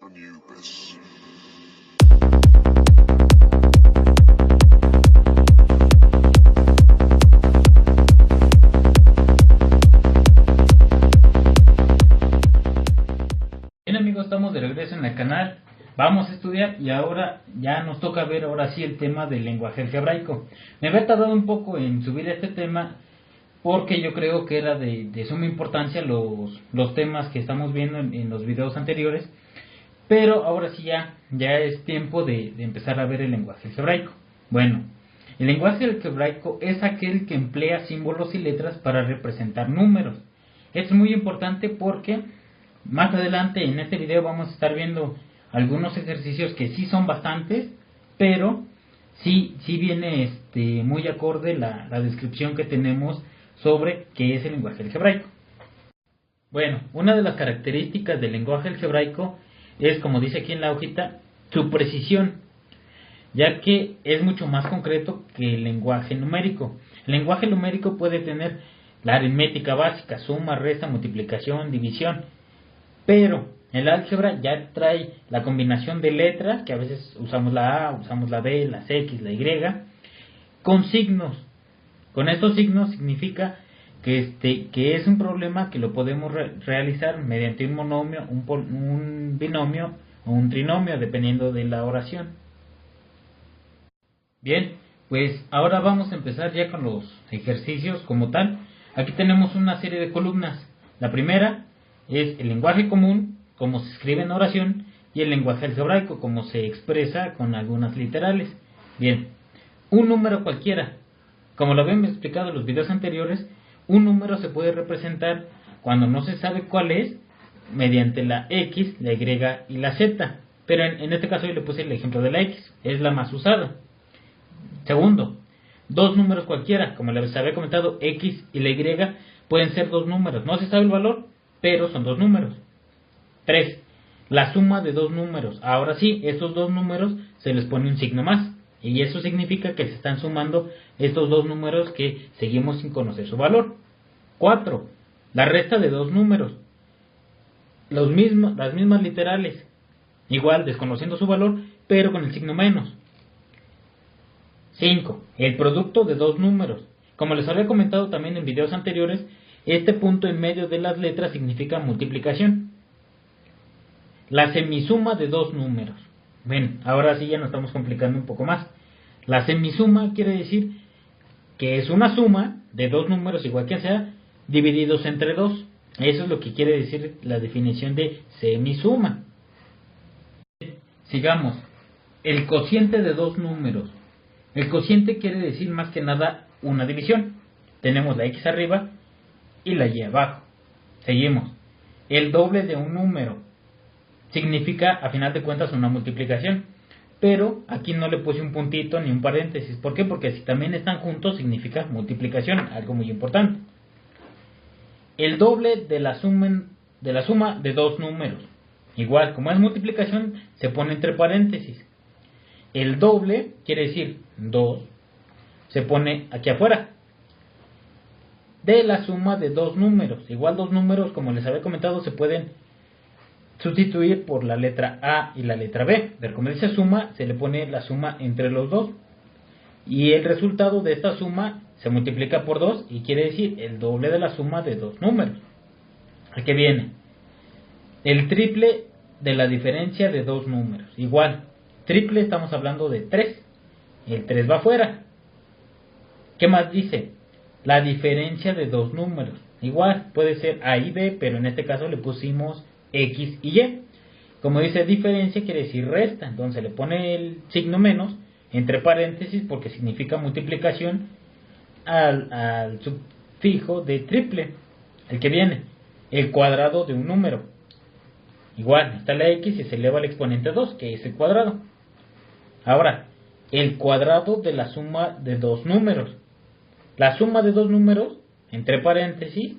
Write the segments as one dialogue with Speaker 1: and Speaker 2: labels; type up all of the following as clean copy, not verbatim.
Speaker 1: Anubis.
Speaker 2: Bien amigos, estamos de regreso en el canal. Vamos a estudiar y ahora ya nos toca ver ahora sí el tema del lenguaje algebraico. Me había tardado un poco en subir este tema porque yo creo que era de suma importancia los temas que estamos viendo en los videos anteriores. Pero ahora sí ya es tiempo de empezar a ver el lenguaje algebraico. Bueno, el lenguaje algebraico es aquel que emplea símbolos y letras para representar números. Esto es muy importante porque más adelante en este video vamos a estar viendo algunos ejercicios que sí son bastantes, pero sí viene muy acorde la descripción que tenemos sobre qué es el lenguaje algebraico. Bueno, una de las características del lenguaje algebraico es, como dice aquí en la hojita, su precisión, ya que es mucho más concreto que el lenguaje numérico. El lenguaje numérico puede tener la aritmética básica, suma, resta, multiplicación, división, pero el álgebra ya trae la combinación de letras, que a veces usamos la A, usamos la B, las X, la Y, con signos. Con estos signos significa que es un problema que lo podemos realizar mediante un monomio, un binomio o un trinomio, dependiendo de la oración. Bien, pues ahora vamos a empezar ya con los ejercicios como tal. Aquí tenemos una serie de columnas. La primera es el lenguaje común, como se escribe en oración, y el lenguaje algebraico, como se expresa con algunas literales. Bien, un número cualquiera. Como lo habíamos explicado en los videos anteriores, un número se puede representar cuando no se sabe cuál es, mediante la X, la Y y la Z. Pero en este caso yo le puse el ejemplo de la X, es la más usada. Segundo, dos números cualquiera, como les había comentado, X y la Y pueden ser dos números. No se sabe el valor, pero son dos números. 3. La suma de dos números. Ahora sí, estos dos números se les pone un signo más. Y eso significa que se están sumando estos dos números que seguimos sin conocer su valor. 4. La resta de dos números. Las mismas literales. Igual, desconociendo su valor, pero con el signo menos. 5. El producto de dos números. Como les había comentado también en videos anteriores, este punto en medio de las letras significa multiplicación. La semisuma de dos números. Ven, ahora sí ya nos estamos complicando un poco más. La semisuma quiere decir que es una suma de dos números, igual que sea, divididos entre dos. Eso es lo que quiere decir la definición de semisuma. Sigamos. El cociente de dos números. El cociente quiere decir más que nada una división. Tenemos la X arriba y la Y abajo. Seguimos. El doble de un número significa, a final de cuentas, una multiplicación. Pero aquí no le puse un puntito ni un paréntesis. ¿Por qué? Porque si también están juntos significa multiplicación, algo muy importante. El doble de la suma de dos números. Igual, como es multiplicación, se pone entre paréntesis. El doble quiere decir 2, se pone aquí afuera. De la suma de dos números. Igual dos números, como les había comentado, se pueden sustituir por la letra A y la letra B. Pero como dice suma, se le pone la suma entre los dos. Y el resultado de esta suma se multiplica por 2 y quiere decir el doble de la suma de dos números. Aquí viene el triple de la diferencia de dos números. Igual, triple estamos hablando de 3. El 3 va afuera. ¿Qué más dice? La diferencia de dos números. Igual, puede ser A y B, pero en este caso le pusimos X y Y. Como dice diferencia, quiere decir resta. Entonces le pone el signo menos entre paréntesis porque significa multiplicación al sufijo de triple. El que viene, el cuadrado de un número. Igual, está la X y se eleva al exponente 2, que es el cuadrado. Ahora, el cuadrado de la suma de dos números. La suma de dos números, entre paréntesis,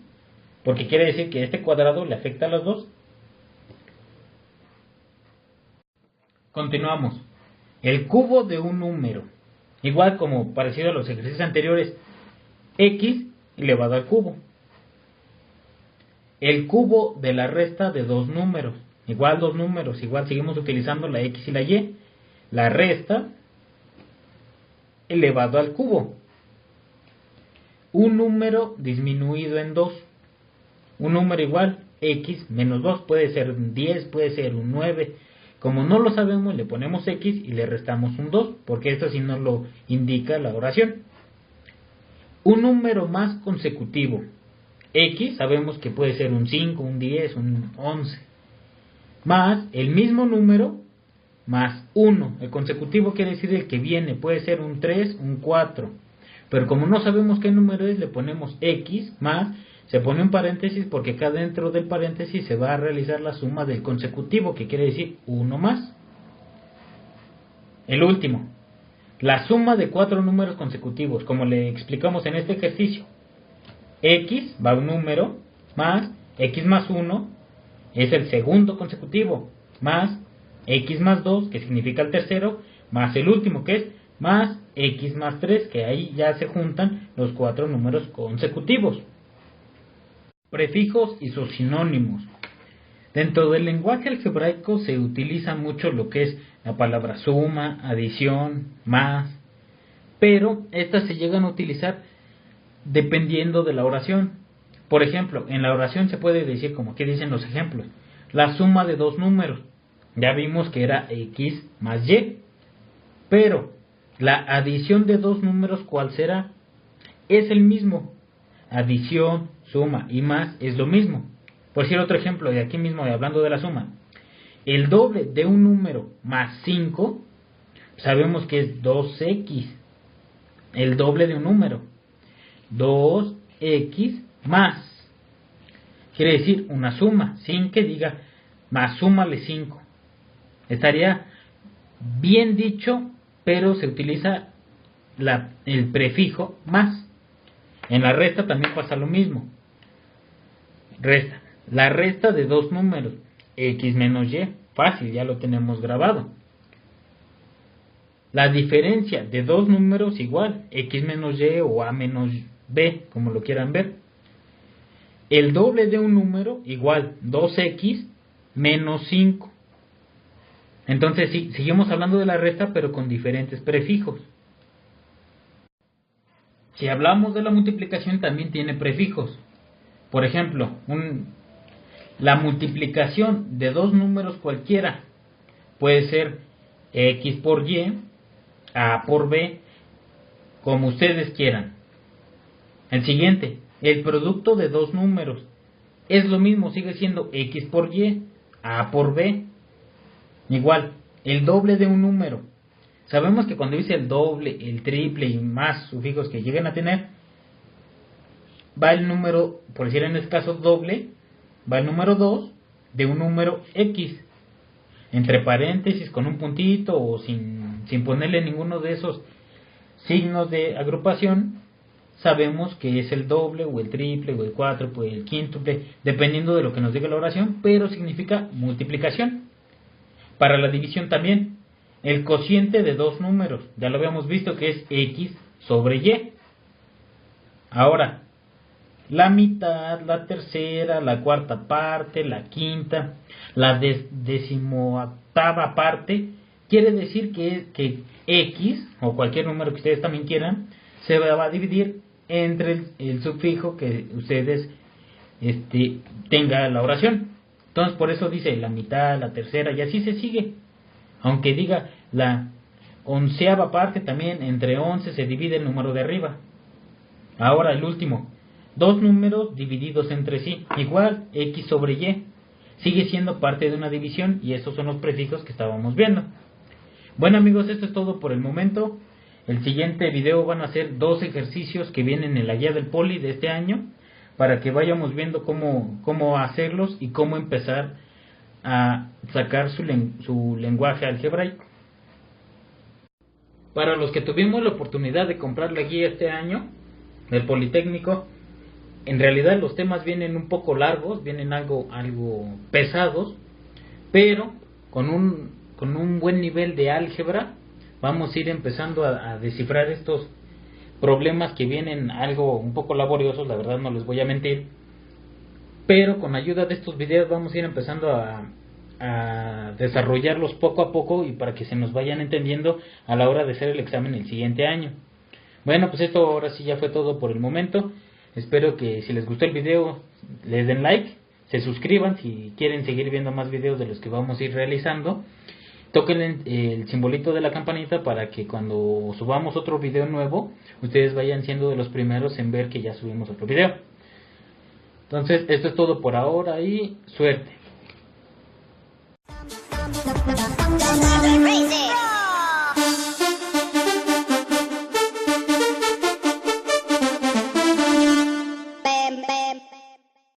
Speaker 2: porque quiere decir que este cuadrado le afecta a los dos. Continuamos. El cubo de un número. Igual como parecido a los ejercicios anteriores, X elevado al cubo. El cubo de la resta de dos números. igual dos números, igual seguimos utilizando la x y la y, la resta elevado al cubo. Un número disminuido en 2, un número igual, x menos 2, puede ser un 10, puede ser un 9, como no lo sabemos le ponemos x y le restamos un 2, porque esto sí nos lo indica la oración. Un número más consecutivo, x sabemos que puede ser un 5, un 10, un 11, más el mismo número más 1, el consecutivo quiere decir el que viene, puede ser un 3, un 4, pero como no sabemos qué número es, le ponemos x más, se pone un paréntesis porque acá dentro del paréntesis se va a realizar la suma del consecutivo, que quiere decir 1 más. El último, la suma de 4 números consecutivos, como le explicamos en este ejercicio. X va un número, más x más 1, es el segundo consecutivo, más x más 2, que significa el tercero, más el último, que es más x más 3, que ahí ya se juntan los 4 números consecutivos. Prefijos y sus sinónimos. Dentro del lenguaje algebraico se utiliza mucho lo que es la palabra suma, adición, más, pero estas se llegan a utilizar dependiendo de la oración. Por ejemplo, en la oración se puede decir, como aquí dicen los ejemplos, la suma de dos números. Ya vimos que era x más y, pero la adición de dos números, ¿cuál será? Es el mismo. Adición, suma y más es lo mismo. Por decir otro ejemplo, de aquí mismo, hablando de la suma, el doble de un número más 5, sabemos que es 2x. El doble de un número, 2x más. Quiere decir una suma, sin que diga más súmale 5. Estaría bien dicho, pero se utiliza el prefijo más. En la resta también pasa lo mismo. Resta. La resta de dos números, x menos y, fácil, ya lo tenemos grabado. La diferencia de dos números igual, x menos y o a menos b, como lo quieran ver. El doble de un número igual, 2x menos 5. Entonces sí, seguimos hablando de la resta, pero con diferentes prefijos. Si hablamos de la multiplicación, también tiene prefijos. Por ejemplo, la multiplicación de dos números cualquiera puede ser x por y, a por b, como ustedes quieran. El siguiente, el producto de dos números, es lo mismo, sigue siendo x por y, a por b. Igual, el doble de un número. Sabemos que cuando dice el doble, el triple y más sufijos que lleguen a tener, va el número, por decir en este caso doble, va el número 2 de un número x, entre paréntesis, con un puntito o sin ponerle ninguno de esos signos de agrupación. Sabemos que es el doble o el triple o el cuádruple o el quíntuple, dependiendo de lo que nos diga la oración, pero significa multiplicación. Para la división también, el cociente de dos números, ya lo habíamos visto que es x sobre y. Ahora, la mitad, la tercera, la cuarta parte, la quinta, la decimoctava parte, quiere decir que x, o cualquier número que ustedes también quieran, se va a dividir entre el sufijo que ustedes tenga la oración. Entonces por eso dice la mitad, la tercera, y así se sigue. Aunque diga la onceava parte, también entre 11 se divide el número de arriba. Ahora el último, dos números divididos entre sí, igual x sobre y, sigue siendo parte de una división, y esos son los prefijos que estábamos viendo. Bueno amigos, esto es todo por el momento. El siguiente video van a ser 2 ejercicios que vienen en la guía del Poli de este año, para que vayamos viendo cómo hacerlos y cómo empezar a sacar su lenguaje algebraico. Para los que tuvimos la oportunidad de comprar la guía este año del Politécnico, en realidad los temas vienen un poco largos, vienen algo pesados, pero con un buen nivel de álgebra vamos a ir empezando a descifrar estos problemas que vienen algo un poco laboriosos, la verdad no les voy a mentir, pero con ayuda de estos videos vamos a ir empezando a desarrollarlos poco a poco y para que se nos vayan entendiendo a la hora de hacer el examen el siguiente año. Bueno, pues esto ahora sí ya fue todo por el momento. Espero que si les gustó el video les den like, se suscriban si quieren seguir viendo más videos de los que vamos a ir realizando. Toquen el simbolito de la campanita para que cuando subamos otro video nuevo, ustedes vayan siendo de los primeros en ver que ya subimos otro video. Entonces, esto es todo por ahora y suerte.